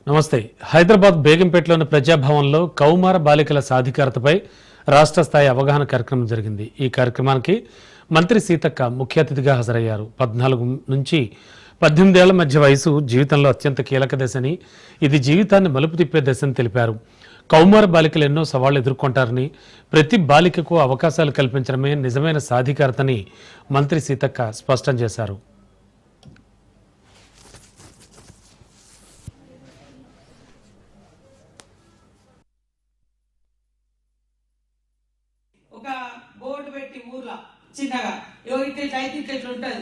నమస్తే. హైదరాబాద్ బేగంపేటలోని ప్రజాభవన్లో కౌమార బాలికల సాధికారతపై రాష్ట్ర స్థాయి అవగాహన కార్యక్రమం జరిగింది. ఈ కార్యక్రమానికి మంత్రి సీతక్క ముఖ్య అతిథిగా హాజరయ్యారు. 14 నుంచి 18 ఏళ్ల మధ్య వయసు జీవితంలో అత్యంత కీలక దశని, ఇది జీవితాన్ని మలుపు తిప్పే దశని తెలిపారు. కౌమార బాలికలు ఎన్నో సవాళ్లు ఎదుర్కొంటారని, ప్రతి బాలికకు అవకాశాలు కల్పించడమే నిజమైన సాధికారతని మంత్రి సీతక్క స్పష్టం చేశారు. ఒక బోర్డు పెట్టి ఊర్లో చిన్నగా ఇట్లా అయితే ఇట్లా ఉంటుంది.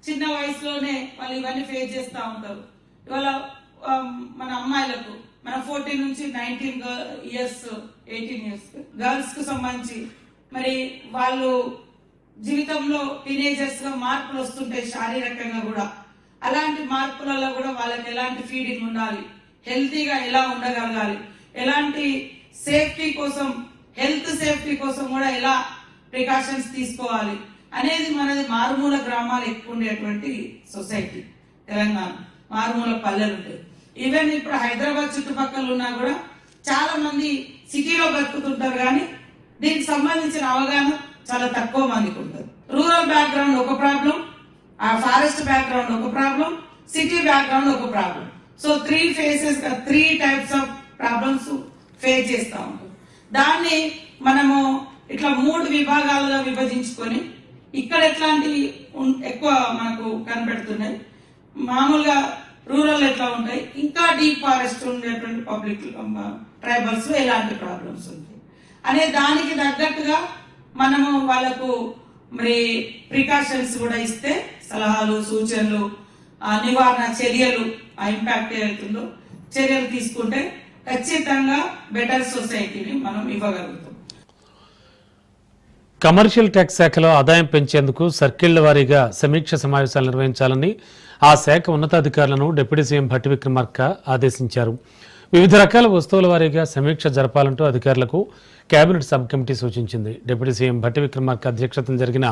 చిన్న వయసులోనే వాళ్ళు ఇవన్నీ ఫేస్ చేస్తూ ఉంటారు. ఇవాళ మన అమ్మాయిలకు మన 14 నుంచి 19 ఇయర్స్ 18 ఇయర్స్ గర్ల్స్ కు సంబంధించి మరి వాళ్ళు జీవితంలో టీనేజర్స్ గా మార్పులు వస్తుంటాయి. శారీరకంగా కూడా అలాంటి మార్పులలో కూడా వాళ్ళకి ఎలాంటి ఫీడింగ్ ఉండాలి, హెల్తీగా ఎలా ఉండగలగాలి, ఎలాంటి సేఫ్టీ కోసం హెల్త్ సేఫ్టీ కోసం కూడా ఎలా ప్రికాషన్స్ తీసుకోవాలి అనేది మనది మారుమూల గ్రామాలు ఎక్కువ ఉండేటువంటి సొసైటీ. తెలంగాణ మారుమూల పల్లెలు ఉంటాయి. ఈవెన్ ఇప్పుడు హైదరాబాద్ చుట్టుపక్కల ఉన్నా కూడా చాలా మంది సిటీలో బతుకుతుంటారు, కానీ దీనికి సంబంధించిన అవగాహన చాలా తక్కువ మందికి ఉంటుంది. రూరల్ బ్యాక్గ్రౌండ్ ఒక ప్రాబ్లం, ఆ ఫారెస్ట్ బ్యాక్గ్రౌండ్ ఒక ప్రాబ్లం, సిటీ బ్యాక్గ్రౌండ్ ఒక problem. So 3 types of problems face చేస్తూ ఉంటాం. దాన్ని మనము ఇట్లా 3 విభాగాలుగా విభజించుకొని ఇక్కడ ఎట్లాంటివి ఎక్కువ మనకు కనపెడుతున్నాయి, మామూలుగా రూరల్ ఎట్లా ఉంటాయి, ఇంకా డీప్ ఫారెస్ట్ ఉండేటువంటి పబ్లిక్ ట్రైబల్స్ ఎలాంటి ప్రాబ్లమ్స్ ఉంటాయి అనే దానికి తగ్గట్టుగా మనము వాళ్ళకు మరి ప్రికాషన్స్ కూడా ఇస్తే సలహాలు, సూచనలు, నివారణ చర్యలు, ఆ ఇంపాక్ట్ ఏదైతుందో చర్యలు తీసుకుంటే ఖచ్చితంగా బెటర్ సొసైటీని మనం ఇవ్వగలుగుతాం. కమర్షియల్ ట్యాక్స్ శాఖలో ఆదాయం పెంచేందుకు సర్కిళ్ల వారీగా సమీక్ష సమావేశాలు నిర్వహించాలని ఆ శాఖ ఉన్నతాధికారులను డిప్యూటీ సీఎం భట్టి విక్రమార్క ఆదేశించారు. వివిధ రకాల వస్తువుల వారీగా సమీక్ష జరపాలంటూ అధికారులకు కేబినెట్ సబ్ కమిటీ సూచించింది. డిప్యూటీ సీఎం భట్టి విక్రమార్క అధ్యక్షతన జరిగిన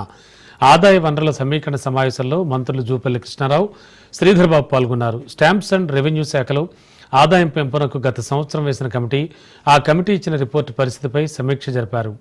ఆదాయ వనరుల సమీకరణ సమావేశంలో మంత్రులు జూపల్లి కృష్ణారావు, శ్రీధర్బాబు పాల్గొన్నారు. స్టాంప్స్ అండ్ రెవెన్యూ శాఖలో ఆదాయం పెంపునకు గత సంవత్సరం వేసిన కమిటీ ఆ కమిటీ ఇచ్చిన రిపోర్టు పరిస్థితిపై సమీక్ష జరిపారు.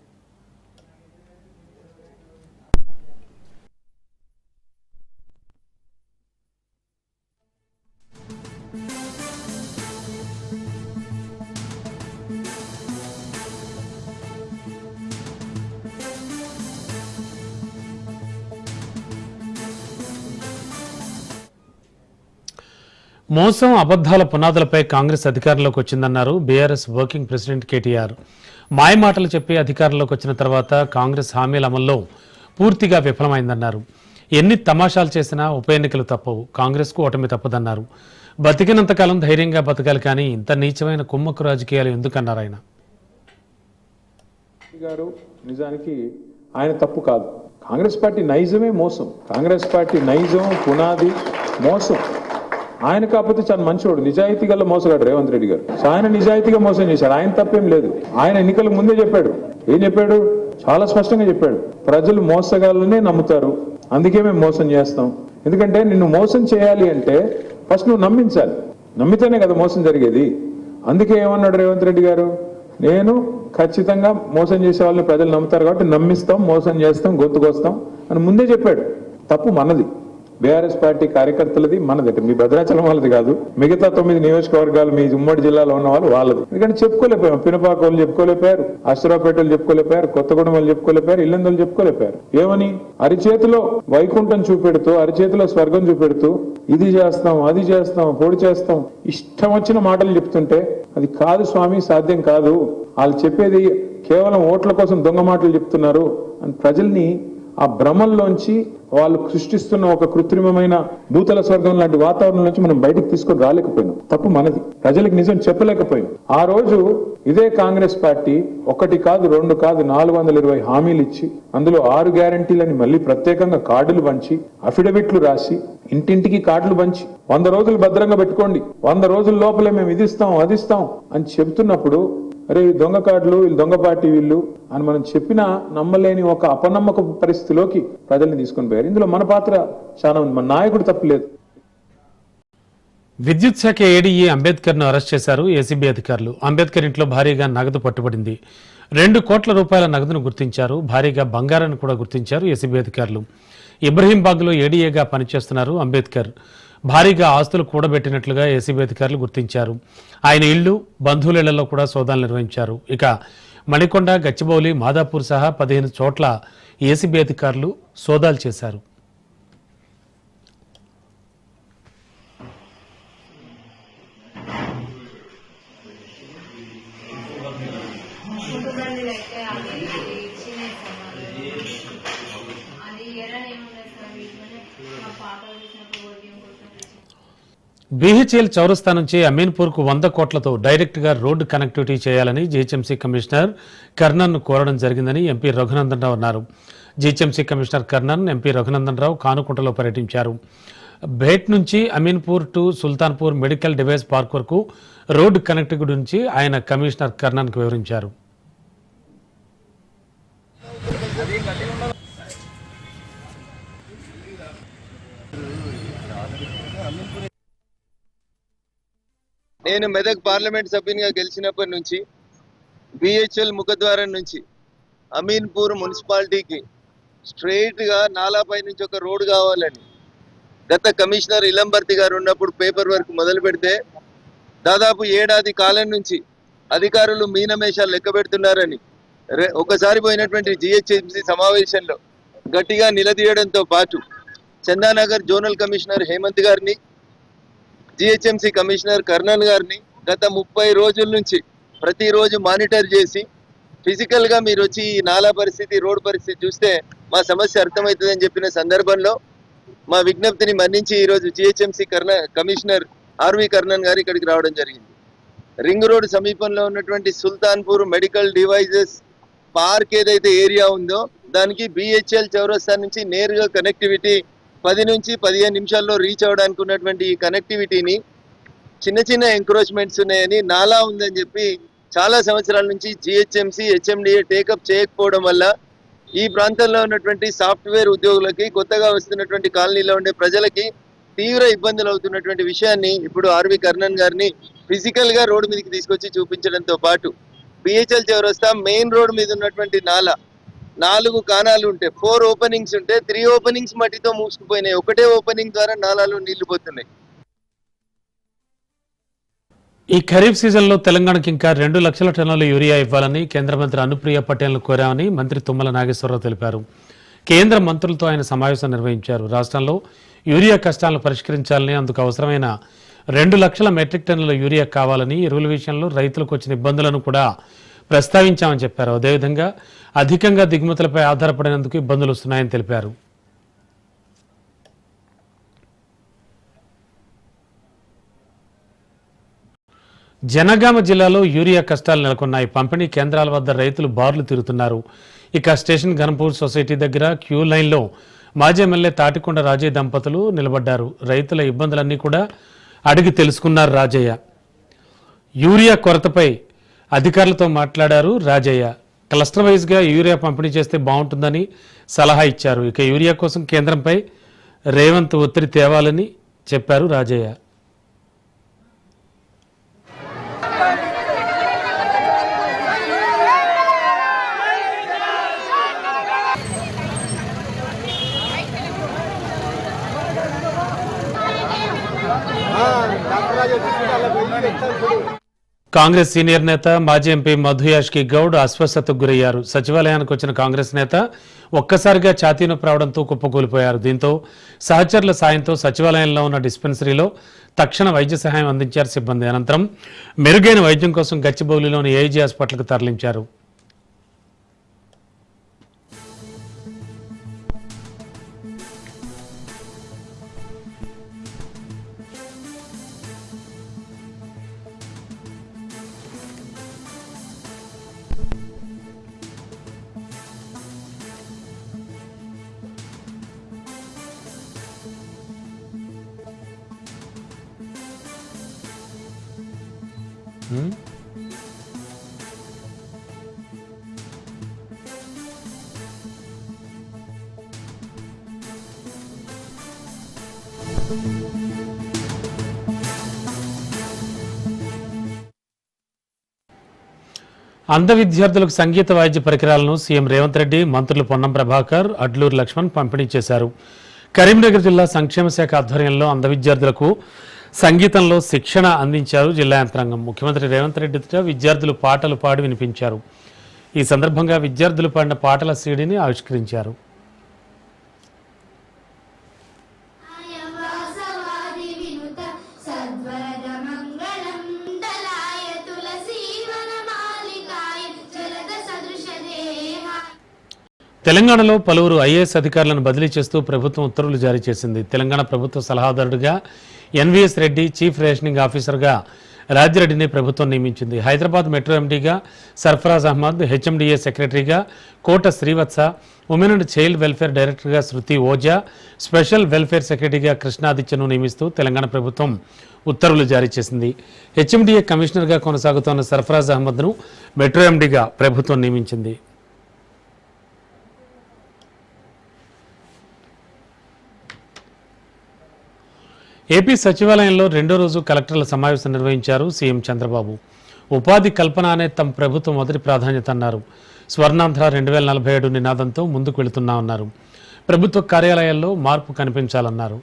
మోసం, అబద్ధాల పునాదులపై కాంగ్రెస్ అధికారంలోకి వచ్చిందన్నారు బీఆర్ఎస్ వర్కింగ్ ప్రెసిడెంట్ కేటీఆర్. మాయమాటలు చెప్పి అధికారంలోకి వచ్చిన తర్వాత కాంగ్రెస్ హామీల అమల్లో పూర్తిగా విఫలమైందన్నారు. ఎన్ని తమాషాలు చేసినా ఉప ఎన్నికలు తప్పవు, కాంగ్రెస్కు ఓటమి తప్పదన్నారు. బతికినంతకాలం ధైర్యంగా బతకాలి, కానీ ఇంత నీచమైన కుమ్మక్కు రాజకీయాలు ఎందుకన్నారు ఆయన. నిజానికి ఆయన తప్పు కాదు, కాంగ్రెస్ పార్టీ నైజమే మోసం. కాంగ్రెస్ పార్టీ నైజం పునాది మోసం. ఆయన కాకపోతే చాలా మంచివాడు, నిజాయితీ గల మోసగాడు రేవంత్ రెడ్డి గారు. ఆయన నిజాయితీగా మోసం చేశారు, ఆయన తప్పేం లేదు. ఆయన ఎన్నికల ముందే చెప్పాడు, ఏం చెప్పాడు, చాలా స్పష్టంగా చెప్పాడు, ప్రజలు మోసగాళ్ళనే నమ్ముతారు, అందుకే మేము మోసం చేస్తాం. ఎందుకంటే నిన్ను మోసం చేయాలి అంటే ఫస్ట్ నువ్వు నమ్మించాలి, నమ్మితేనే కదా మోసం జరిగేది. అందుకే ఏమన్నాడు రేవంత్ రెడ్డి గారు, నేను ఖచ్చితంగా మోసం చేసే వాళ్ళని ప్రజలు నమ్ముతారు కాబట్టి నమ్మిస్తాం, మోసం చేస్తాం, గొంతుకొస్తాం అని ముందే చెప్పాడు. తప్పు మనది, బీఆర్ఎస్ పార్టీ కార్యకర్తలది, మనది. మీ భద్రాచలం వాళ్ళది కాదు, మిగతా 9 నియోజకవర్గాలు మీ ఉమ్మడి జిల్లాలో ఉన్న వాళ్ళు వాళ్ళది. ఎందుకంటే చెప్పుకోలేకపోయాం, పినపాక వాళ్ళు చెప్పుకోలేపారు, అశ్వరాపేట వాళ్ళు చెప్పుకోలేపారు, కొత్తగూడెం వాళ్ళు చెప్పుకోలేపారు, ఇల్లందరూ చెప్పుకోలేపారు. ఏమని అరిచేతిలో వైకుంఠం చూపెడుతూ, అరిచేతిలో స్వర్గం చూపెడుతూ ఇది చేస్తాం, అది చేస్తాం, పొడి చేస్తాం, ఇష్టం వచ్చిన మాటలు చెప్తుంటే అది కాదు స్వామి, సాధ్యం కాదు, వాళ్ళు చెప్పేది కేవలం ఓట్ల కోసం దొంగ మాటలు చెప్తున్నారు అని ప్రజల్ని ఆ భ్రమల్లోంచి వాళ్ళు సృష్టిస్తున్న ఒక కృత్రిమమైన భూతల స్వర్గం లాంటి వాతావరణం నుంచి మనం బయటకు తీసుకొని రాలేకపోయినాం. తప్పు మనది, ప్రజలకు నిజం చెప్పలేకపోయాం. ఆ రోజు ఇదే కాంగ్రెస్ పార్టీ 1 కాదు 2 కాదు 420 హామీలు ఇచ్చి, అందులో 6 గ్యారంటీలని మళ్ళీ ప్రత్యేకంగా కార్డులు పంచి, అఫిడవిట్లు రాసి, ఇంటింటికి కార్డులు పంచి 100 రోజులు భద్రంగా పెట్టుకోండి, 100 రోజుల లోపలే మేము ఇది ఇస్తాం అది ఇస్తాం అని చెబుతున్నప్పుడు, అరే దొంగ కార్డులు, వీళ్ళు దొంగ పార్టీ వీళ్ళు అని మనం చెప్పినా నమ్మలేని ఒక అపనమ్మక పరిస్థితిలోకి ప్రజల్ని తీసుకొని పోయారు. ఇందులో మన పాత్ర చాలా ఉంది, మన నాయకుడు తప్పులేదు. విద్యుత్ శాఖ ఏడీఈ అంబేద్కర్ను అరెస్ట్ చేశారు ఏసీబీ అధికారులు. అంబేద్కర్ ఇంట్లో భారీగా నగదు పట్టుబడింది. 2 కోట్ల రూపాయల నగదును గుర్తించారు. భారీగా బంగారాన్ని కూడా గుర్తించారు ఏసీబీ అధికారులు. ఇబ్రహీంబాగ్లో ఏడీఏగా పనిచేస్తున్నారు అంబేద్కర్. భారీగా ఆస్తులు కూడబెట్టినట్లుగా ఏసీబీ అధికారులు గుర్తించారు. ఆయన ఇళ్లు, బంధువుల ఇళ్లలో కూడా సోదాలు నిర్వహించారు. ఇక మణికొండ, గచ్చిబౌలి, మాదాపూర్ సహా 15 చోట్ల ఏసీబీ అధికారులు సోదాలు చేశారు. బీహెచ్ఎల్ చౌరస్తా నుంచి అమీన్పూర్కు 100 కోట్లతో డైరెక్ట్గా రోడ్డు కనెక్టివిటీ చేయాలని జీహెచ్ఎంసీ కమిషనర్ కర్ణన్ను కోరడం జరిగిందని ఎంపీ రఘునందన్ రావు అన్నారు. GHMC commissioner Karnan, MP Raghunandan Rao కానుకుంటలో పర్యటించారు. భేట్ నుంచి Ameenpur to Sultanpur medical device park వరకు రోడ్డు కనెక్టివిటీ గురించి ఆయన కమిషనర్ కర్ణన్కు వివరించారు. నేను మెదక్ పార్లమెంట్ సభ్యునిగా గెలిచినప్పటి నుంచి బిహెచ్ఎల్ ముఖద్వారం నుంచి అమీన్పూర్ మున్సిపాలిటీకి స్ట్రైట్గా నాలాపై నుంచి ఒక రోడ్డు కావాలని గత కమిషనర్ ఇలంబర్తి గారు ఉన్నప్పుడు పేపర్ వర్క్ మొదలు పెడితే దాదాపు ఏడాది కాలం నుంచి అధికారులు మీనమేషాలు లెక్క పెడుతున్నారని ఒకసారి పోయినటువంటి జిహెచ్ఎంసీ సమావేశంలో గట్టిగా నిలదీయడంతో పాటు చందానగర్ జోనల్ కమిషనర్ హేమంత్ గారిని, జిహెచ్ఎంసీ కమిషనర్ కర్ణన్ గారిని గత 30 రోజుల నుంచి ప్రతిరోజు మానిటర్ చేసి ఫిజికల్గా మీరు వచ్చి ఈ నాలా పరిస్థితి, రోడ్ పరిస్థితి చూస్తే మా సమస్య అర్థమవుతుందని చెప్పిన సందర్భంలో మా విజ్ఞప్తిని మన్నించి ఈరోజు జిహెచ్ఎంసీ కమిషనర్ ఆర్వి కర్ణన్ గారు ఇక్కడికి రావడం జరిగింది. రింగ్ రోడ్ సమీపంలో ఉన్నటువంటి సుల్తాన్పూర్ మెడికల్ డివైజెస్ పార్క్ ఏదైతే ఏరియా ఉందో దానికి బిహెచ్ఎల్ చౌరస్తా నుంచి నేరుగా కనెక్టివిటీ 10 నుంచి 15 నిమిషాల్లో రీచ్ అవడానికి ఉన్నటువంటి ఈ కనెక్టివిటీని చిన్న ఎంక్రోచ్మెంట్స్ ఉన్నాయని, నాలా ఉందని చెప్పి చాలా సంవత్సరాల నుంచి జిహెచ్ఎంసీ, హెచ్ఎండిఏ టేకప్ చేయకపోవడం వల్ల ఈ ప్రాంతంలో ఉన్నటువంటి సాఫ్ట్వేర్ ఉద్యోగులకి, కొత్తగా వస్తున్నటువంటి కాలనీలో ఉండే ప్రజలకి తీవ్ర ఇబ్బందులు అవుతున్నటువంటి విషయాన్ని ఇప్పుడు ఆర్వి కర్ణన్ గారిని ఫిజికల్గా రోడ్డు మీదకి తీసుకొచ్చి చూపించడంతో పాటు బిహెచ్ఎల్ చౌరస్తా మెయిన్ రోడ్ మీద ఉన్నటువంటి నాలా 4 కానాలు ఉంటే 4 ఓపెనింగ్స్ ఉంటే 3 ఓపెనింగ్స్ మట్టితో మూసుకుపోయినాయి. ఒకటే ఓపెనింగ్ ద్వారా నాలాలు నీళ్లు పోతున్నాయి. ఈ ఖరీఫ్ సీజన్లో తెలంగాణకు ఇంకా 2 లక్షల టన్నుల యూరియా ఇవ్వాలని కేంద్ర మంత్రి అనుప్రియ పటేల్ను కోరామని మంత్రి తుమ్మల నాగేశ్వరరావు తెలిపారు. కేంద్ర మంత్రులతో ఆయన సమావేశం నిర్వహించారు. రాష్ట్రంలో యూరియా కష్టాలను పరిష్కరించాలని, అందుకు అవసరమైన 2 లక్షల మెట్రిక్ టన్నుల యూరియా కావాలని, ఎరువుల విషయంలో రైతులకు వచ్చిన ఇబ్బందులను కూడా ప్రస్తావించామని చెప్పారు. అదేవిధంగా అధికంగా దిగుమతులపై ఆధారపడినందుకు ఇబ్బందులు వస్తున్నాయని తెలిపారు. జనగామ జిల్లాలో యూరియా కష్టాలు నెలకొన్నాయి. పంపిణీ కేంద్రాల వద్ద రైతులు బారులు తిరుగుతున్నారు. ఇక స్టేషన్ గన్పూర్ సొసైటీ దగ్గర క్యూ లైన్లో మాజీ ఎమ్మెల్యే తాటికొండ రాజయ్య దంపతులు నిలబడ్డారు. రైతుల ఇబ్బందులన్నీ కూడా అడిగి తెలుసుకున్నారు రాజయ్య. యూరియా కొరతపై అధికారులతో మాట్లాడారు రాజయ్య. క్లస్టర్ వైజ్గా యూరియా పంపిణీ చేస్తే బాగుంటుందని సలహా ఇచ్చారు. ఇక యూరియా కోసం కేంద్రంపై రేవంత్ ఒత్తిడి తేవాలని చెప్పారు రాజయ్య. కాంగ్రెస్ సీనియర్ నేత మాజీ ఎంపీ మధుయాష్కి గౌడ్ అస్వస్థతకు గురయ్యారు. సచివాలయానికి వచ్చిన కాంగ్రెస్ నేత ఒక్కసారిగా ఛాతీ నొప్పి రావడంతో కుప్పకూలిపోయారు. దీంతో సహచరుల సాయంతో సచివాలయంలో ఉన్న డిస్పెన్సరీలో తక్షణ వైద్య సహాయం అందించారు సిబ్బంది. అనంతరం మెరుగైన వైద్యం కోసం గచ్చిబౌలిలోని ఏఐజీ హాస్పిటల్కు తరలించారు. అంధ విద్యార్థులకు సంగీత వాయిద్య పరికరాలను సీఎం రేవంత్ రెడ్డి, మంత్రులు పొన్నం ప్రభాకర్, అడ్లూరు లక్ష్మణ్ పంపిణీ చేశారు. కరీంనగర్ జిల్లా సంక్షేమ శాఖ ఆధ్వర్యంలో అంధ విద్యార్థులకు సంగీతంలో శిక్షణ అందించారు జిల్లా యంత్రాంగం. ముఖ్యమంత్రి రేవంత్ రెడ్డితో విద్యార్థులు పాటలు పాడి వినిపించారు. ఈ సందర్భంగా విద్యార్థులు పాడిన పాటల సీడీని ఆవిష్కరించారు. తెలంగాణలో పలువురు ఐఏఎస్ అధికారులను బదిలీ చేస్తూ ప్రభుత్వం ఉత్తర్వులు జారీ చేసింది. తెలంగాణ ప్రభుత్వ సలహాదారుడిగా ఎన్వీఎస్ రెడ్డి, చీఫ్ రేషనింగ్ ఆఫీసర్గా రాజిరెడ్డిని ప్రభుత్వం నియమించింది. హైదరాబాద్ మెట్రో ఎండీగా సర్ఫరాజ్ అహ్మద్, హెచ్ఎండిఏ సెక్రటరీగా Kota Srivatsa, women and child welfare డైరెక్టర్గా శృతి ఓజా, స్పెషల్ వెల్ఫేర్ సెక్రటరీగా కృష్ణాదిత్యను నియమిస్తూ తెలంగాణ ప్రభుత్వం ఉత్తర్వులు జారీ చేసింది. హెచ్ఎండిఏ కమిషనర్గా కొనసాగుతున్న సర్ఫరాజ్ అహ్మద్ను మెట్రో ఎండీగా ప్రభుత్వం నియమించింది. ఏపీ సచివాలయంలో రెండో రోజు కలెక్టర్ల సమావేశం నిర్వహించారు సీఎం చంద్రబాబు. ఉపాధి కల్పన అనే తమ ప్రభుత్వం మొదటి ప్రాధాన్యత అన్నారు. స్వర్ణాంధ్ర 2047 నినాదంతో ముందుకు వెళుతున్నామన్నారు. ప్రభుత్వ కార్యాలయాల్లో మార్పు కనిపించాలన్నారు.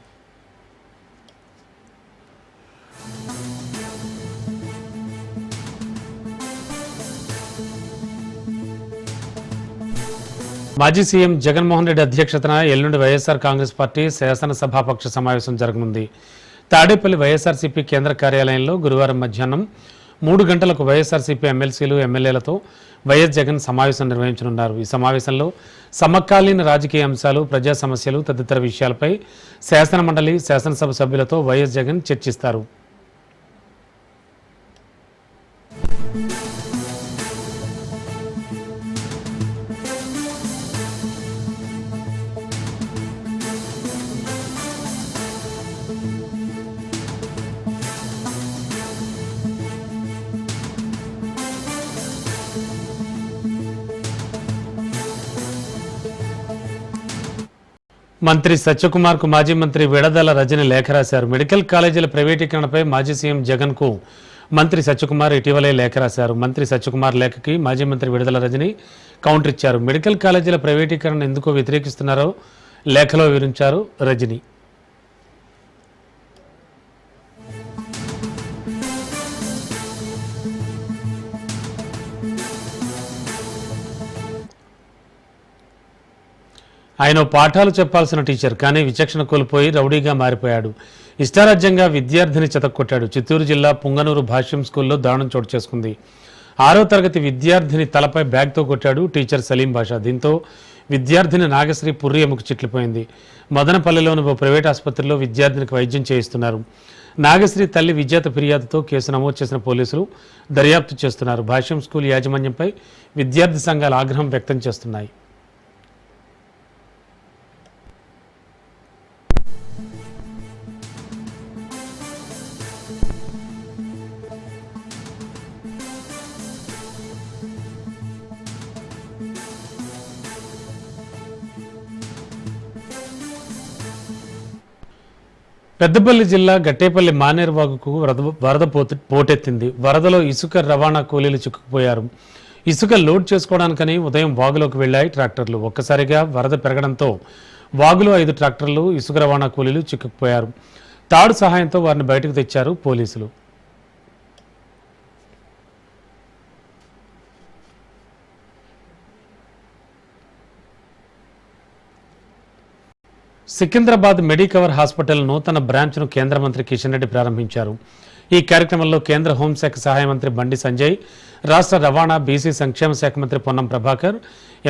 మాజీ సీఎం జగన్మోహన్ రెడ్డి అధ్యక్షతన ఎల్లుండి వైఎస్ఆర్ కాంగ్రెస్ పార్టీ శాసనసభాపక్ష సమావేశం జరగనుంది. తాడేపల్లి వైఎస్ఆర్సీపీ కేంద్ర కార్యాలయంలో గురువారం మధ్యాహ్నం 3 గంటలకు వైఎస్ఆర్సీపీ ఎమ్మెల్సీలు, ఎమ్మెల్యేలతో వైఎస్ జగన్ సమావేశం నిర్వహించనున్నారు. ఈ సమావేశంలో సమకాలీన రాజకీయ అంశాలు, ప్రజా సమస్యలు తదితర విషయాలపై శాసనమండలి, శాసనసభ సభ్యులతో వైఎస్ జగన్ చర్చిస్తారు. మంత్రి సత్యకుమార్కు మాజీ మంత్రి విడదల రజని లేఖ రాశారు. మెడికల్ కాలేజీల ప్రైవేటీకరణపై మాజీ సీఎం జగన్కు మంత్రి సత్యకుమార్ ఇటీవలే లేఖ రాశారు. మంత్రి సత్యకుమార్ లేఖకి మాజీ మంత్రి విడదల రజని కౌంటర్ ఇచ్చారు. మెడికల్ కాలేజీల ప్రైవేటీకరణ ఎందుకో వ్యతిరేకిస్తున్నారో లేఖలో వివరించారు రజని. ఆయన పాఠాలు చెప్పాల్సిన టీచర్, కానీ విచక్షణ కోల్పోయి రౌడీగా మారిపోయాడు. ఇష్టారాజ్యంగా విద్యార్థిని చెతక్కొట్టాడు. చిత్తూరు జిల్లా పుంగనూరు భాష్యం స్కూల్లో దారుణం చోటు చేసుకుంది. 6వ తరగతి విద్యార్థిని తలపై బ్యాగ్తో కొట్టాడు టీచర్ సలీం బాషా. దీంతో విద్యార్థిని నాగశ్రీ పుర్రి ఎముక చిట్లిపోయింది. మదనపల్లిలోని ఓ ప్రైవేట్ ఆసుపత్రిలో విద్యార్థినికి వైద్యం చేయిస్తున్నారు. నాగశ్రీ తల్లి విజేత ఫిర్యాదుతో కేసు నమోదు చేసిన పోలీసులు దర్యాప్తు చేస్తున్నారు. భాష్యం స్కూల్ యాజమాన్యంపై విద్యార్థి సంఘాలు ఆగ్రహం వ్యక్తం చేస్తున్నాయి. పెద్దపల్లి జిల్లా గట్టేపల్లి మానేరువాగుకు వరద పోటెత్తింది. వరదలో ఇసుక రవాణా కూలీలు చిక్కుకుపోయారు. ఇసుక లోడ్ చేసుకోవడానికని ఉదయం వాగులోకి వెళ్లాయి ట్రాక్టర్లు. ఒక్కసారిగా వరద పెరగడంతో వాగులో 5 ట్రాక్టర్లు, ఇసుక రవాణా కూలీలు చిక్కుకుపోయారు. తాడు సహాయంతో వారిని బయటకు తెచ్చారు పోలీసులు. సికింద్రాబాద్ మెడికవర్ హాస్పిటల్ నూతన బ్రాంచ్ను కేంద్ర మంత్రి కిషన్ రెడ్డి ప్రారంభించారు. ఈ కార్యక్రమంలో కేంద్ర హోంశాఖ సహాయ మంత్రి బండి సంజయ్, రాష్ట్ర రవాణా, బీసీ సంక్షేమ శాఖ మంత్రి పొన్నం ప్రభాకర్,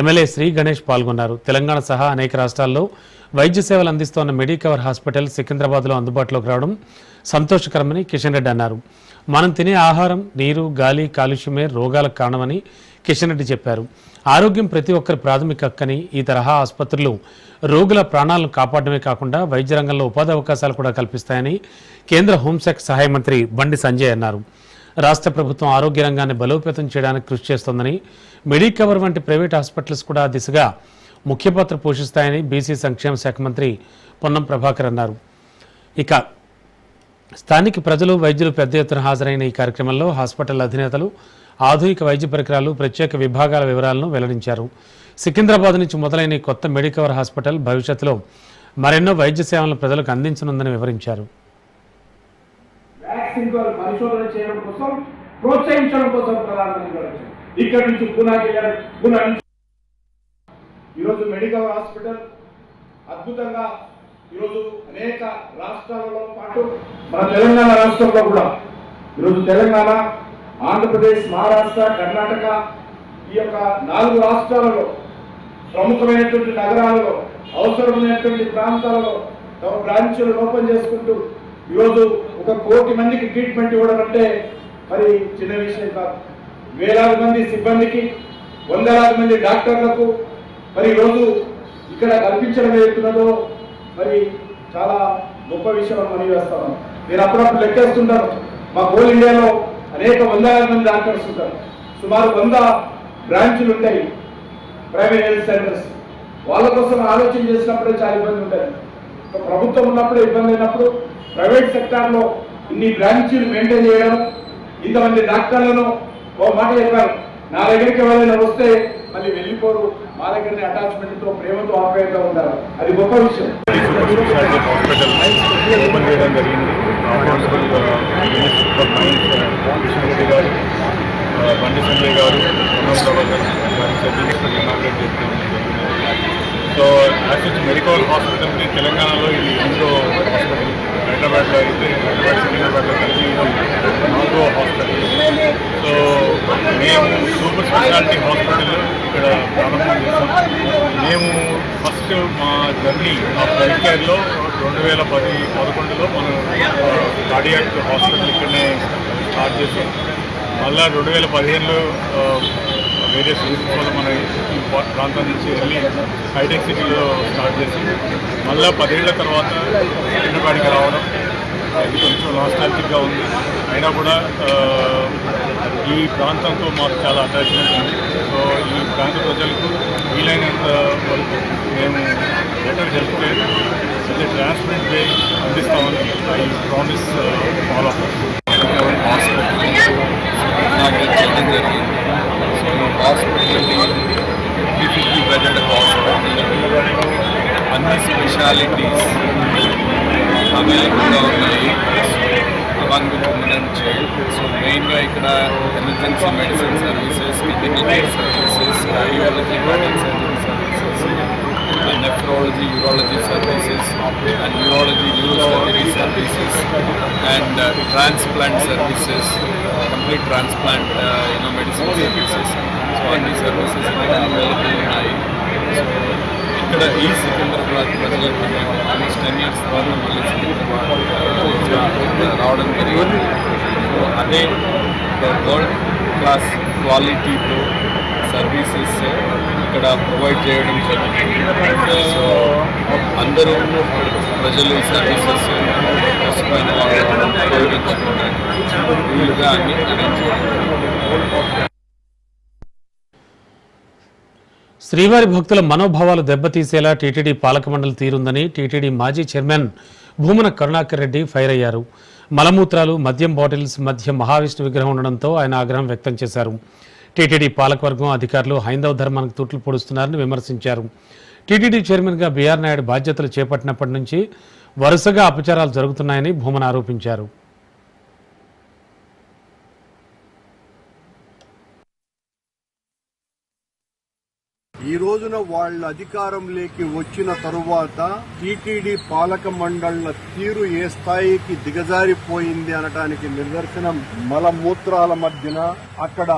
ఎమ్మెల్యే శ్రీ గణేష్ పాల్గొన్నారు. తెలంగాణ సహా అనేక రాష్ట్రాల్లో వైద్య సేవలు అందిస్తోన్న మెడికవర్ హాస్పిటల్ సికింద్రాబాద్లో అందుబాటులోకి రావడం సంతోషకరమని కిషన్ రెడ్డి అన్నారు. మనం తినే ఆహారం, నీరు, గాలి కాలుష్యమే రోగాలకు కారణమని కిషన్ రెడ్డి చెప్పారు. ఆరోగ్యం ప్రతి ఒక్కరి ప్రాథమిక హక్కని ఈ తరహా ఆసుపత్రులు రోగుల ప్రాణాలను కాపాడమే కాకుండా వైద్య రంగంలో ఉపాధి అవకాశాలు కూడా కల్పిస్తాయని కేంద్ర హోంశాఖ సహాయ మంత్రి బండి సంజయ్ అన్నారు. రాష్ట్ర ప్రభుత్వం ఆరోగ్య రంగాన్ని బలోపేతం చేయడానికి కృషి చేస్తోందని, మెడికవర్ వంటి ప్రైవేట్ హాస్పిటల్స్ కూడా ఆ దిశగా ముఖ్య పాత్ర పోషిస్తాయని బీసీ సంక్షేమ శాఖ మంత్రి పొన్నం ప్రభాకర్ అన్నారు. ఇక స్థానిక ప్రజలు, వైద్యులు పెద్ద ఎత్తున హాజరైన ఈ కార్యక్రమంలో హాస్పిటల్ అధినేతలు, ఆధునిక వైద్య పరికరాలు, ప్రత్యేక విభాగాల వివరాలను వెల్లడించారు. సికింద్రాబాద్ నుంచి మొదలైన ఈ కొత్త మెడికవర్ హాస్పిటల్ భవిష్యత్తులో మరెన్నో వైద్య సేవలను ప్రజలకు అందించనుందని వివరించారు. వ్యాక్సిన్ పరిశోధన చేయడం కోసం, ప్రోత్సహించడం కోసం ప్రధానమంత్రి గారు ఇక్కడ నుంచి పూనాకి పూనా నుంచి ఈరోజు మెడికల్ హాస్పిటల్ అద్భుతంగా ఈరోజు అనేక రాష్ట్రాలలో పాటు మన తెలంగాణ రాష్ట్రంలో కూడా ఈరోజు తెలంగాణ, ఆంధ్రప్రదేశ్, మహారాష్ట్ర, కర్ణాటక ఈ యొక్క 4 రాష్ట్రాలలో ప్రముఖమైనటువంటి నగరాలలో అవసరమైనటువంటి ప్రాంతాలలో తమ బ్రాంచ్లు ఓపెన్ చేసుకుంటూ ఈరోజు 1 కోటి మందికి ట్రీట్మెంట్ ఇవ్వడం అంటే మరి చిన్న విషయం కాదు. వేలాది మంది సిబ్బందికి, వందలాది మంది డాక్టర్లకు మరి ఈరోజు ఇక్కడ కల్పించడం ఏదైతున్నదో మరి చాలా గొప్ప విషయం అని వేస్తాను. నేను అప్పుడప్పుడు లెక్కేస్తుంటాను. మా హోల్ ఇండియాలో అనేక వందలాది మంది డాక్టర్స్ ఉంటారు. సుమారు 100 బ్రాంచ్లు ఉంటాయి, ప్రైవేట్ హెల్త్ సెంటర్స్. వాళ్ళ కోసం ఆలోచన చేసినప్పుడే చాలా ఇబ్బంది ఉంటుంది. ప్రభుత్వం ఉన్నప్పుడు ఇబ్బంది అయినప్పుడు ప్రైవేట్ సెక్టార్లో ఇన్ని బ్రాంచీలు మెయింటైన్ చేయడం, ఇంతమంది డాక్టర్లను ఓ మాట చెప్పారు, నా దగ్గరికి ఎవరైనా వస్తే మళ్ళీ వెళ్ళిపోరు, మా దగ్గరనే అటాచ్మెంట్తో, ప్రేమతో, ఆప్యాయంగా ఉంటారు. అది గొప్ప విషయం. హాస్పిటల్ ఓపెన్ చేయడం జరిగింది. కిషన్ రెడ్డి గారు, బండి సంజయ్ గారు, ఇనాగ్రేట్ చేయడం జరిగింది. సో యాజ్ సచ్ మెడికల్ హాస్పిటల్ని తెలంగాణలో ఇది 8వ హాస్పిటల్. హైదరాబాద్లో అయితే సికింద్రాబాద్లో కలిసి ఇది 4వ హాస్పిటల్. సో మేము సూపర్ స్పెషాలిటీ హాస్పిటల్ ఇక్కడ ప్రారంభం చేస్తాం. మేము ఫస్ట్ మా జర్నీ ఆఫ్ హెల్త్ కేర్లో 2011లో మనం కార్డియాక్ హాస్పిటల్ ఇక్కడనే స్టార్ట్ చేసాం. మళ్ళీ 2015లో వేరియస్ రీజన్స్ వల్ల మన ఈ ప్రాంతం నుంచి వెళ్ళి హైటెక్ సిటీలో స్టార్ట్ చేసి మళ్ళీ 10 ఏళ్ల తర్వాత సికింద్రాబాద్కి రావడం ఇది కొంచెం నాస్టాల్జిక్గా ఉంది. అయినా కూడా ఈ ప్రాంతంతో మాకు చాలా అటాచ్మెంట్ ఉంది. సో ఈ ప్రాంత ప్రజలకు వీలైనంత వరకు మేము better health care with transparent way అందిస్తామని I promise all of us. అన్ని స్పెషాలిటీస్ అవైలబుల్గా ఉన్నాయి. Along with women and child. So మెయిన్గా ఇక్కడ emergency medicine services, clinical care services, cardiology, cardiac surgery services, nephrology, urology services, and urology, neurosurgery services, and transplant services, complete transplant medicine services. So అన్ని services ఇక్కడ available ఉన్నాయి. So ఇక్కడ ఈ సికింద్రాబాద్ ప్రజలకు almost 10 years తర్వాత మళ్ళీ సికింద్రాబాద్ రావడం జరిగింది. సో అదే వరల్డ్ క్లాస్ క్వాలిటీతో సర్వీసెస్ ఇక్కడ ప్రొవైడ్ చేయడం జరుగుతుంది. సో అందరూ ప్రజలు ఈ సర్వీసెస్ కోసమైన వాళ్ళు ఉపయోగించుకోవడానికి వీలుగా అన్ని అరేంజ్ చేయడం. శ్రీవారి భక్తుల మనోభావాలు దెబ్బతీసేలా టీటీడీ పాలక మండలి తీరుందని టీటీడీ మాజీ చైర్మన్ భూమన కరుణాకర్ రెడ్డి ఫైర్ అయ్యారు. మలమూత్రాలు, మద్యం బాటిల్స్ మధ్య మహావిష్ణు విగ్రహం ఉండడంతో ఆయన ఆగ్రహం వ్యక్తం చేశారు. టీటీడీ పాలకవర్గం, అధికారులు హైందవ ధర్మానికి తూట్లు పొడుస్తున్నారని విమర్శించారు. టీటీడీ చైర్మన్గా బీఆర్ నాయుడు బాధ్యతలు చేపట్టినప్పటి నుంచి వరుసగా అపచారాలు జరుగుతున్నాయని భూమన ఆరోపించారు. ఈ రోజున వాళ్ళ అధికారంలోకి వచ్చిన తరువాత టీటీడీ పాలక మండళ్ల తీరు ఏ స్థాయికి దిగజారిపోయింది అనడానికి నిదర్శనం మలమూత్రాల మధ్యన, అక్కడ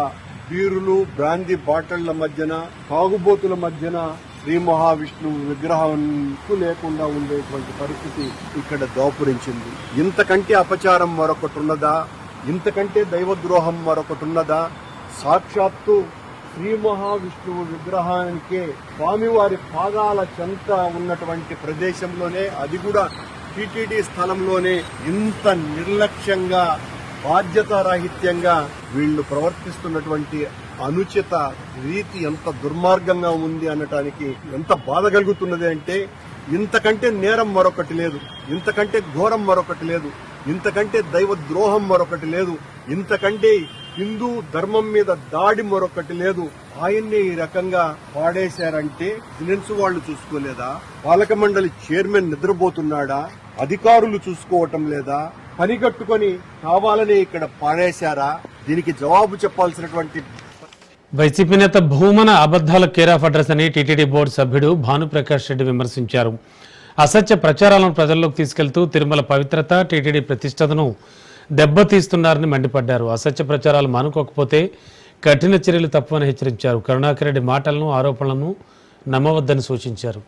బీరులు, బ్రాందీ బాటిళ్ల మధ్యన, తాగుబోతుల మధ్యన శ్రీ మహావిష్ణువు విగ్రహం లేకుండా ఉండేటువంటి పరిస్థితి ఇక్కడ దాపురించింది. ఇంతకంటే అపచారం మరొకటి ఉన్నదా? ఇంతకంటే దైవద్రోహం మరొకటి ఉన్నదా? సాక్షాత్తు శ్రీ మహావిష్ణువు విగ్రహానికే స్వామివారి పాదాల చెంత ఉన్నటువంటి ప్రదేశంలోనే, అది కూడా టీటీడీ స్థలంలోనే ఇంత నిర్లక్ష్యంగా, బాధ్యతారాహిత్యంగా వీళ్లు ప్రవర్తిస్తున్నటువంటి అనుచిత రీతి ఎంత దుర్మార్గంగా ఉంది అనటానికి ఎంత బాధ కలుగుతున్నది అంటే, ఇంతకంటే నేరం మరొకటి లేదు, ఇంతకంటే ఘోరం మరొకటి లేదు, ఇంతకంటే దైవ ద్రోహం మరొకటి లేదు, ఇంతకంటే హిందూ ధర్మం మీద దాడి మరొకటి లేదు. ఆయన్ని ఈ రకంగా పాడేశారంటే విజిలెన్స్ వాళ్ళు చూసుకోలేదా? పాలక మండలి చైర్మన్ నిద్రపోతున్నాడా? అధికారులు చూసుకోవటం లేదా? పని కట్టుకొని కావాలని ఇక్కడ పాడేశారా? దీనికి జవాబు చెప్పాల్సినటువంటి వైసీపీ నేత భూమన అబద్దాల కేర్ ఆఫ్ అడ్రస్ అని టీటీడీ బోర్డు సభ్యుడు భానుప్రకాష్ రెడ్డి విమర్శించారు. అసత్య ప్రచారాలను ప్రజల్లోకి తీసుకెళ్తూ తిరుమల పవిత్రత, టీటీడీ ప్రతిష్టతను దెబ్బతీస్తున్నారని మండిపడ్డారు. అసత్య ప్రచారాలు మానుకోకపోతే కఠిన చర్యలు తప్పవని హెచ్చరించారు. కరుణాకర్ రెడ్డి మాటలను, ఆరోపణలను నమ్మవద్దని సూచించారు.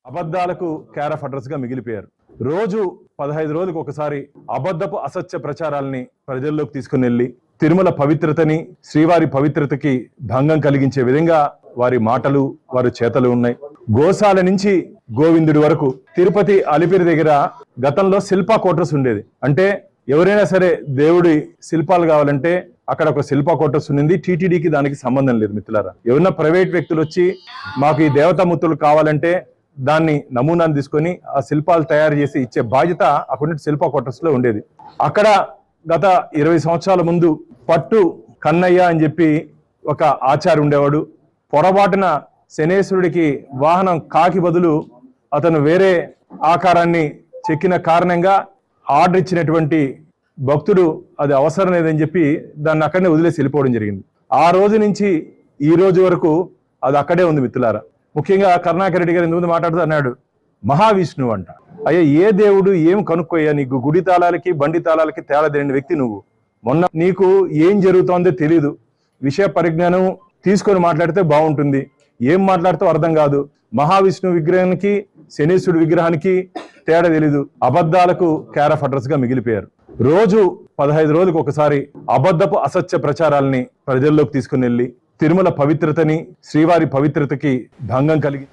అబద్ధాలకు కేర్ ఆఫ్ అడ్రస్ గా మిగిలిపోయారు. రోజు 15 రోజులకు ఒకసారి అబద్ధపు అసత్య ప్రచారాలని ప్రజల్లోకి తీసుకుని వెళ్లి తిరుమల పవిత్రతని, శ్రీవారి పవిత్రతకి భంగం కలిగించే విధంగా వారి మాటలు, వారి చేతలు ఉన్నాయి. గోశాల నుంచి గోవిందుడి వరకు తిరుపతి అలిపిరి దగ్గర గతంలో శిల్పా కోటర్స్ ఉండేది. అంటే ఎవరైనా సరే దేవుడి శిల్పాలు కావాలంటే అక్కడ ఒక శిల్పా కోటర్స్ ఉంది. టీటీడీకి దానికి సంబంధం లేదు మిత్రులారా. ఎవరైనా ప్రైవేట్ వ్యక్తులు వచ్చి మాకు ఈ దేవతామూర్తులు కావాలంటే దాన్ని నమూనాను తీసుకొని ఆ శిల్పాలు తయారు చేసి ఇచ్చే బాధ్యత అక్కడ శిల్పా కోటర్స్ లో ఉండేది. అక్కడ గత 20 సంవత్సరాల ముందు పట్టు కన్నయ్య అని చెప్పి ఒక ఆచార్య ఉండేవాడు. పొరపాటున శనేశ్వరుడికి వాహనం కాకి బదులు అతను వేరే ఆకారాన్ని చెక్కిన కారణంగా ఆర్డర్ ఇచ్చినటువంటి భక్తుడు అది అవసరం లేదని చెప్పి దాన్ని అక్కడనే వదిలేసి వెళ్ళిపోవడం జరిగింది. ఆ రోజు నుంచి ఈ రోజు వరకు అది అక్కడే ఉంది మిత్రులారా. ముఖ్యంగా కరుణాకర్ రెడ్డి గారు ఇంతకుముందు మాట్లాడుతూ అన్నాడు మహావిష్ణువు అంట. అయ్యా ఏ దేవుడు ఏం కనుక్కోయ్యా? నీకు గుడి తాళాలకి బండి తాళాలకి తేడా తెలియని వ్యక్తి నువ్వు. మొన్న నీకు ఏం జరుగుతోందో తెలీదు. విషయ పరిజ్ఞానం తీసుకొని మాట్లాడితే బాగుంటుంది. ఏం మాట్లాడితే అర్థం కాదు. మహావిష్ణువు విగ్రహానికి, శనీశ్వరుడు విగ్రహానికి తేడా తెలీదు. అబద్ధాలకు కేర్ ఆఫ్ అడ్రస్ గా మిగిలిపోయారు. రోజు 15 రోజులకు ఒకసారి అబద్ధపు అసత్య ప్రచారాలని ప్రజల్లోకి తీసుకుని వెళ్లి తిరుమల పవిత్రతని, శ్రీవారి పవిత్రతకి భంగం కలిగి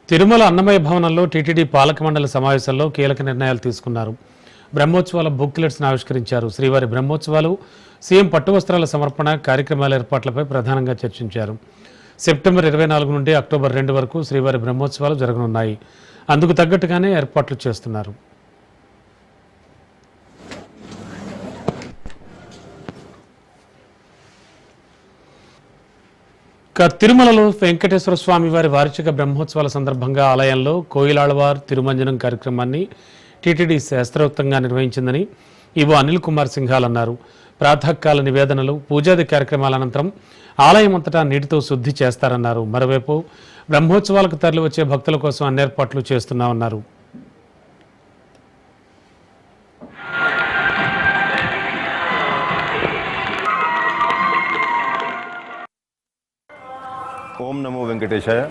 తిరుమల అన్నమయ భవనంలో టీటీడీ పాలక మండలి సమావేశంలో కీలక నిర్ణయాలు తీసుకున్నారు. బ్రహ్మోత్సవాల బుక్లెట్స్ను ఆవిష్కరించారు. శ్రీవారి బ్రహ్మోత్సవాలు, సీఎం పట్టు వస్త్రాల సమర్పణ కార్యక్రమాల ఏర్పాట్లపై ప్రధానంగా చర్చించారు. సెప్టెంబర్ 24 నుండి అక్టోబర్ 2 వరకు శ్రీవారి బ్రహ్మోత్సవాలు జరగనున్నాయి. అందుకు తగ్గట్టుగానే ఏర్పాట్లు చేస్తున్నారు. తిరుమలలో వెంకటేశ్వర స్వామి వారి వార్షిక బ్రహ్మోత్సవాల సందర్భంగా ఆలయంలో కోయిలాళ్వార్ తిరుమంజనం కార్యక్రమాన్ని టీటీడీ శాస్త్రోక్తంగా నిర్వహించిందని ఈవో అనిల్ కుమార్ సింఘాల్ అన్నారు. ప్రాతకాల నివేదనలు, పూజాది కార్యక్రమాల అనంతరం ఆలయం అంతటా నీటితో శుద్ధి చేస్తారన్నారు. మరోవైపు బ్రహ్మోత్సవాలకు తరలి వచ్చే భక్తుల కోసం అన్ని ఏర్పాట్లు చేస్తున్నామన్నారు. ఓం నమో వెంకటేశాయ.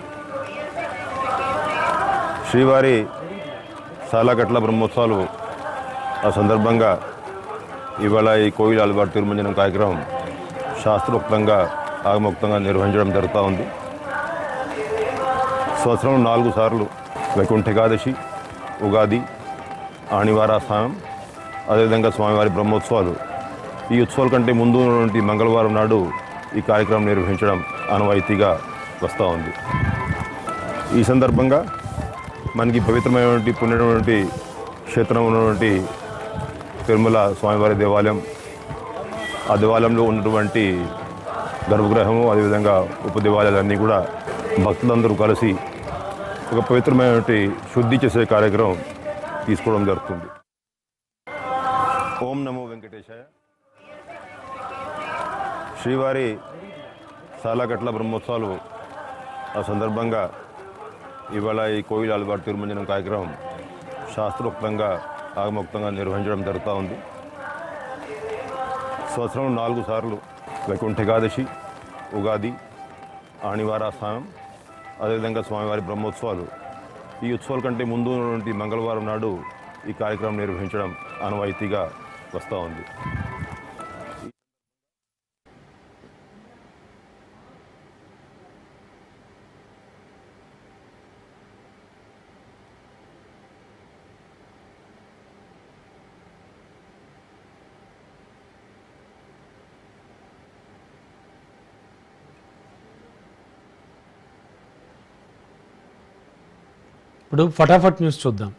శ్రీవారి సాలకట్ల బ్రహ్మోత్సవాలు ఆ సందర్భంగా ఇవాళ ఈ కోయిల్ ఆల్వార్ తిరుమంజనం కార్యక్రమం శాస్త్రోక్తంగా, ఆగమోక్తంగా నిర్వహించడం జరుగుతూ ఉంది. సంవత్సరం 4 సార్లు వైకుంఠ ఏకాదశి, ఉగాది, ఆణివార స్నానం, అదేవిధంగా స్వామివారి బ్రహ్మోత్సవాలు. ఈ ఉత్సవాల కంటే ముందు ఉన్నటువంటి మంగళవారం నాడు ఈ కార్యక్రమం నిర్వహించడం ఆనవాయితీగా వస్తూ ఉంది. ఈ సందర్భంగా మనకి పవిత్రమైనటువంటి పుణ్యమైనటువంటి క్షేత్రం ఉన్నటువంటి తిరుమల స్వామివారి దేవాలయం, ఆ దేవాలయంలో ఉన్నటువంటి గర్భగృహము, అదేవిధంగా ఉపదేవాలయాలన్నీ కూడా భక్తులందరూ కలిసి ఒక పవిత్రమైనటువంటి శుద్ధి చేసే కార్యక్రమం తీసుకోవడం జరుగుతుంది. ఓం నమో వెంకటేశాయ. శ్రీవారి సాలకట్ల బ్రహ్మోత్సవాలు ఆ సందర్భంగా ఇవాళ ఈ కోయిల్ ఆల్వార్ తిరుమంజనం కార్యక్రమం శాస్త్రోక్తంగా, ఆగమోక్తంగా నిర్వహించడం జరుగుతూ ఉంది. సంవత్సరం 4 సార్లు వైకుంఠ ఏకాదశి, ఉగాది, ఆణివార స్నానం, అదేవిధంగా స్వామివారి బ్రహ్మోత్సవాలు. ఈ ఉత్సవాల కంటే ముందు ఉన్నటువంటి మంగళవారం నాడు ఈ కార్యక్రమం నిర్వహించడం ఆనవాయితీగా వస్తూ ఉంది. ఇప్పుడు ఫటాఫట్ న్యూస్ చూద్దాం.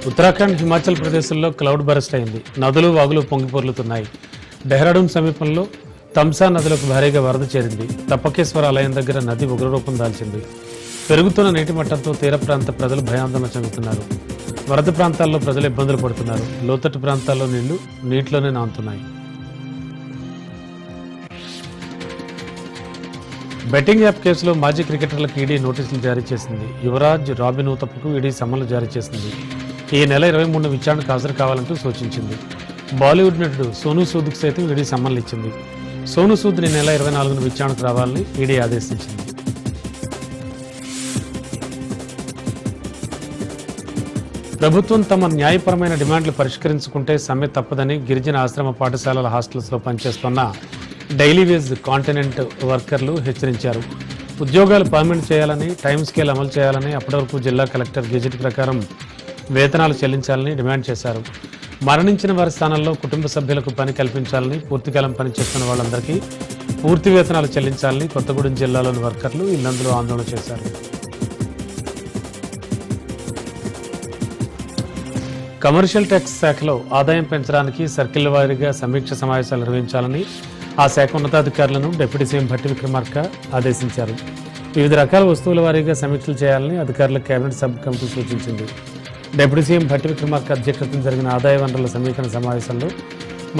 ఉత్తరాఖండ్, హిమాచల్ ప్రదేశ్లో క్లౌడ్ బరస్ట్ అయింది. నదులు, వాగులు పొంగిపొర్లుతున్నాయి. డెహ్రాడూన్ సమీపంలో తంసా నదులకు భారీగా వరద చేరింది. తప్పకేశ్వర ఆలయం దగ్గర నది ఉగ్రరూపం దాల్చింది. పెరుగుతున్న నీటి మట్టంతో తీర ప్రాంత ప్రజలు భయాందోళన చెందుతున్నారు. వరద ప్రాంతాల్లో ప్రజలు ఇబ్బందులు పడుతున్నారు. లోతట్టు ప్రాంతాల్లో నీళ్లు నీటిలోనే నానుతున్నాయి. బెట్టింగ్ యాప్ కేసులో మాజీ క్రికెటర్లకు ఈడీ నోటీసులు జారీ చేసింది. యువరాజ్, రాబిన్ ఊతప్పకు ఈడీ సమన్లు జారీ చేసింది. ఈ నెల 23 విచారణకు హాజరు కావాలంటూ సూచించింది. బాలీవుడ్ నటుడు సోనూ సూద్కు సైతం ఈడీ సమన్లు ఇచ్చింది. సోనూ సూద్ ఈ నెల 24న విచారణకు రావాలని ఈడీ ఆదేశించింది. ప్రభుత్వం తమ న్యాయపరమైన డిమాండ్లు పరిష్కరించుకుంటే సమ్మె తప్పదని గిరిజన ఆశ్రమ పాఠశాలల హాస్టల్స్లో పనిచేస్తున్న డైలీ వేజ్ కాంటినెంట్ వర్కర్లు హెచ్చరించారు. ఉద్యోగాలు పర్మనెంట్ చేయాలని, టైం స్కేల్ అమలు చేయాలని, అప్పటి వరకు జిల్లా కలెక్టర్ గెజెట్ ప్రకారం వేతనాలు చెల్లించాలని డిమాండ్ చేశారు. మరణించిన వారి స్థానంలో కుటుంబ సభ్యులకు పని కల్పించాలని, పూర్తికాలం పనిచేస్తున్న వాళ్ళందరికీ పూర్తి వేతనాలు చెల్లించాలని కొత్తగూడెం జిల్లాలోని వర్కర్లు ఇల్లందులో ఆందోళన చేశారు. కమర్షియల్ ట్యాక్స్ శాఖలో ఆదాయం పెంచడానికి సర్కిల్ వారీగా సమీక్ష సమావేశాలు నిర్వహించాలని ఆ శాఖ ఉన్నతాధికారులను డిప్యూటీ సీఎం భట్టి విక్రమార్క ఆదేశించారు. వివిధ రకాల వస్తువుల వారీగా సమీక్షలు చేయాలని అధికారులకు కేబినెట్ సబ్ కమిటీ సూచించింది. డిప్యూటీ సీఎం భట్టి విక్రమార్క అధ్యక్షతన జరిగిన ఆదాయ వనరుల సమీకరణ సమావేశంలో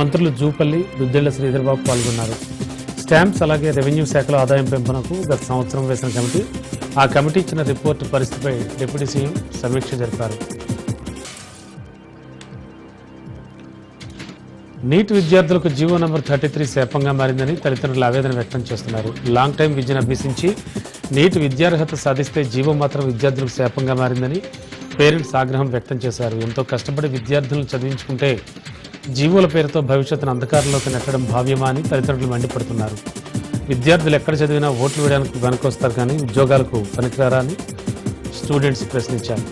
మంత్రులు జూపల్లి, దుద్దేళ్ల శ్రీధర్బాబు పాల్గొన్నారు. స్టాంప్స్ అలాగే రెవెన్యూ శాఖలో ఆదాయం పెంపునకు గత సంవత్సరం వేసిన కమిటీ ఆ కమిటీ ఇచ్చిన రిపోర్టు పరిస్థితిపై డిప్యూటీ సీఎం సమీక్ష జరిపారు. నీట్ విద్యార్థులకు జీవో నంబర్ 33 శాపంగా మారిందని తల్లిదండ్రులు ఆవేదన వ్యక్తం చేస్తున్నారు. లాంగ్ టైం విద్యను అభ్యసించి నీట్ విద్యార్హత సాధిస్తే జీవో మాత్రం విద్యార్థులకు శాపంగా మారిందని పేరెంట్స్ ఆగ్రహం వ్యక్తం చేశారు. ఎంతో కష్టపడి విద్యార్థులను చదివించుకుంటే జీవోల పేరుతో భవిష్యత్తును అంధకారంలోకి నెట్టడం భావ్యమా అని తల్లిదండ్రులు మండిపడుతున్నారు. విద్యార్థులు ఎక్కడ చదివినా ఓట్లు వేయడానికి వెనకొస్తారు కానీ ఉద్యోగాలకు పనికిరారా అని స్టూడెంట్స్ ప్రశ్నించారు.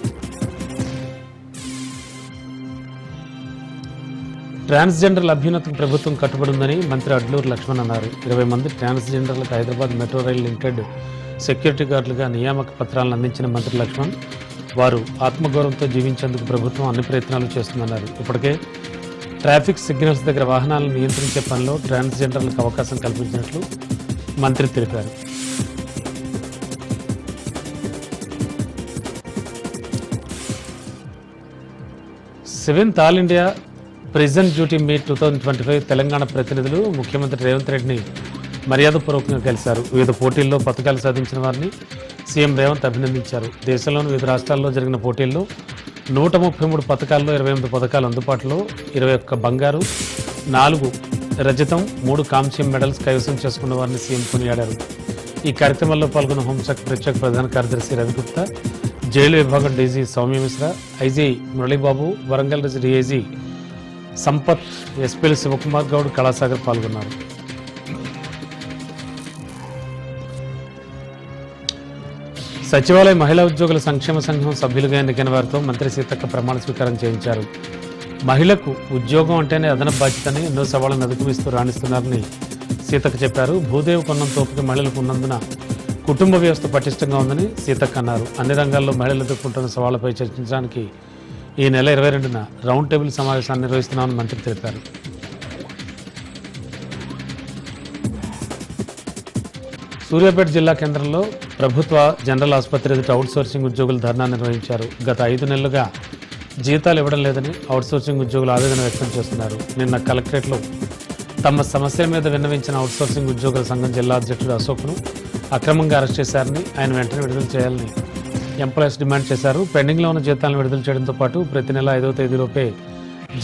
ట్రాన్స్జెండర్ల అభ్యున్నతికి ప్రభుత్వం కట్టుబడి ఉందని మంత్రి అడ్లూరు లక్ష్మణ్ అన్నారు. 20 మంది ట్రాన్స్జెండర్లకు Hyderabad metro rail limited security గార్డులుగా నియామక పత్రాలను అందించిన మంత్రి లక్ష్మణ్ వారు ఆత్మగౌరవంతో జీవించేందుకు ప్రభుత్వం అన్ని ప్రయత్నాలు చేస్తుందన్నారు. ఇప్పటికే ట్రాఫిక్ సిగ్నల్స్ దగ్గర వాహనాలను నియంత్రించే పనిలో ట్రాన్స్జెండర్లకు అవకాశం కల్పించినట్లు మంత్రి తెలిపారు. Seventh all India prison duty meet 2025 Telangana ప్రతినిధులు ముఖ్యమంత్రి రేవంత్ రెడ్డిని మర్యాదపూర్వకంగా కలిశారు. వివిధ పోటీల్లో పథకాలు సాధించిన వారిని సీఎం రేవంత్ అభినందించారు. దేశంలోని వివిధ రాష్ట్రాల్లో జరిగిన పోటీల్లో 133 పథకాల్లో 28 పథకాలు అందుబాటులో 21 బంగారు, 4 రజతం, 3 కాంస్యం మెడల్స్ కైవసం చేసుకున్న వారిని సీఎం కొనియాడారు. ఈ కార్యక్రమంలో పాల్గొన్న హోంశాఖ ప్రత్యేక ప్రధాన కార్యదర్శి రవిగుప్తా, జైలు విభాగం DG Soumya Mishra, IG Murali Babu, Warangal DIG Sampath, ఎస్పీలు శివకుమార్ గౌడ్, కళాసాగర్ పాల్గొన్నారు. సచివాలయ మహిళా ఉద్యోగుల సంక్షేమ సంఘం సభ్యులుగా ఎన్నికైన వారితో మంత్రి సీతక్క ప్రమాణ స్వీకారం చేయించారు. మహిళకు ఉద్యోగం అంటేనే అదనపు బాధ్యతని ఎన్నో సవాళ్లను అధిగమిస్తూ రాణిస్తున్నారని సీతక్క చెప్పారు. భూదేవి కొన్నం తోపుకి మహిళలకు ఉన్నందున కుటుంబ వ్యవస్థ పటిష్టంగా ఉందని సీతక్క అన్నారు. అన్ని రంగాల్లో మహిళలు ఎదుర్కొంటున్న సవాళ్లపై చర్చించడానికి ఈ నెల 22న రౌండ్ టేబుల్ సమావేశాన్ని నిర్వహిస్తున్నామని మంత్రి తెలిపారు. సూర్యాపేట జిల్లా కేంద్రంలో ప్రభుత్వ జనరల్ ఆసుపత్రి ఎదుట అవుట్సోర్సింగ్ ఉద్యోగులు ధర్నా నిర్వహించారు. గత 5 నెలలుగా జీతాలు ఇవ్వడం లేదని అవుట్సోర్సింగ్ ఉద్యోగులు ఆవేదన వ్యక్తం చేస్తున్నారు. నిన్న కలెక్టరేట్లో తమ సమస్యల మీద విన్నవించిన అవుట్సోర్సింగ్ ఉద్యోగుల సంఘం జిల్లా అధ్యక్షుడు అశోక్ను అక్రమంగా అరెస్ట్ చేశారని, ఆయన వెంటనే విడుదల చేయాలని ఎంప్లాయీస్ డిమాండ్ చేశారు. పెండింగ్లో ఉన్న జీతాలను విడుదల చేయడంతో పాటు ప్రతి నెల 5వ తేదీలోపే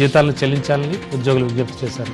జీతాలను చెల్లించాలని ఉద్యోగులు విజ్ఞప్తి చేశారు.